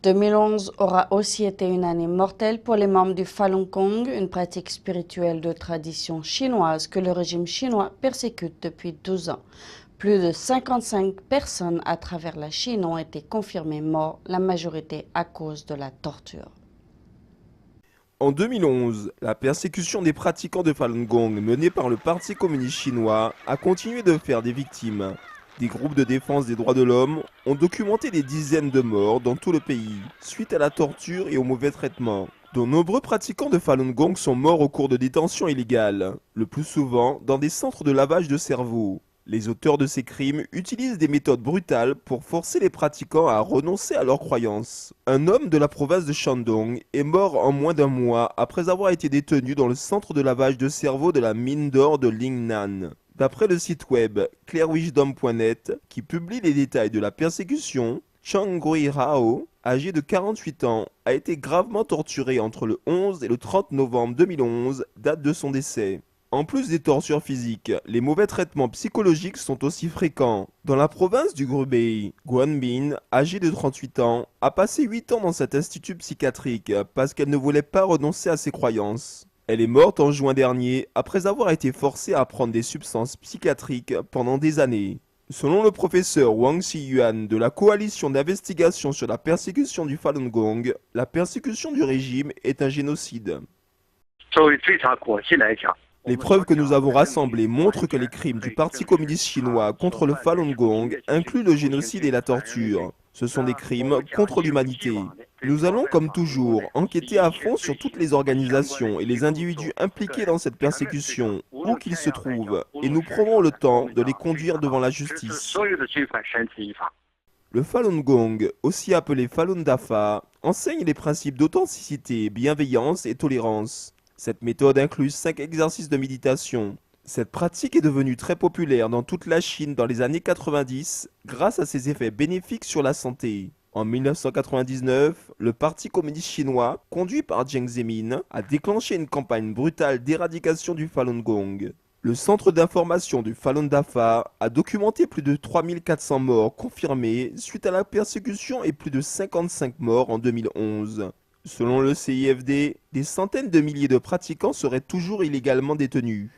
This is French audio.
2011 aura aussi été une année mortelle pour les membres du Falun Gong, une pratique spirituelle de tradition chinoise que le régime chinois persécute depuis 12 ans. Plus de 55 personnes à travers la Chine ont été confirmées mortes, la majorité à cause de la torture. En 2011, la persécution des pratiquants de Falun Gong menée par le Parti communiste chinois a continué de faire des victimes. Des groupes de défense des droits de l'homme ont documenté des dizaines de morts dans tout le pays, suite à la torture et au mauvais traitement. De nombreux pratiquants de Falun Gong sont morts au cours de détentions illégales, le plus souvent dans des centres de lavage de cerveau. Les auteurs de ces crimes utilisent des méthodes brutales pour forcer les pratiquants à renoncer à leurs croyances. Un homme de la province de Shandong est mort en moins d'un mois après avoir été détenu dans le centre de lavage de cerveau de la mine d'or de Lingnan. D'après le site web clearwisdom.net, qui publie les détails de la persécution, Chang Gui-hao, âgé de 48 ans, a été gravement torturé entre le 11 et le 30 novembre 2011, date de son décès. En plus des tortures physiques, les mauvais traitements psychologiques sont aussi fréquents. Dans la province du Hubei, Guanbin, âgée de 38 ans, a passé 8 ans dans cet institut psychiatrique parce qu'elle ne voulait pas renoncer à ses croyances. Elle est morte en juin dernier après avoir été forcée à prendre des substances psychiatriques pendant des années. Selon le professeur Wang Xiyuan de la coalition d'investigation sur la persécution du Falun Gong, la persécution du régime est un génocide. Les preuves que nous avons rassemblées montrent que les crimes du Parti communiste chinois contre le Falun Gong incluent le génocide et la torture. Ce sont des crimes contre l'humanité. Nous allons, comme toujours, enquêter à fond sur toutes les organisations et les individus impliqués dans cette persécution, où qu'ils se trouvent, et nous prendrons le temps de les conduire devant la justice. Le Falun Gong, aussi appelé Falun Dafa, enseigne les principes d'authenticité, bienveillance et tolérance. Cette méthode inclut 5 exercices de méditation. Cette pratique est devenue très populaire dans toute la Chine dans les années 90 grâce à ses effets bénéfiques sur la santé. En 1999, le Parti communiste chinois, conduit par Jiang Zemin, a déclenché une campagne brutale d'éradication du Falun Gong. Le centre d'information du Falun Dafa a documenté plus de 3400 morts confirmés suite à la persécution et plus de 55 morts en 2011. Selon le CIFD, des centaines de milliers de pratiquants seraient toujours illégalement détenus.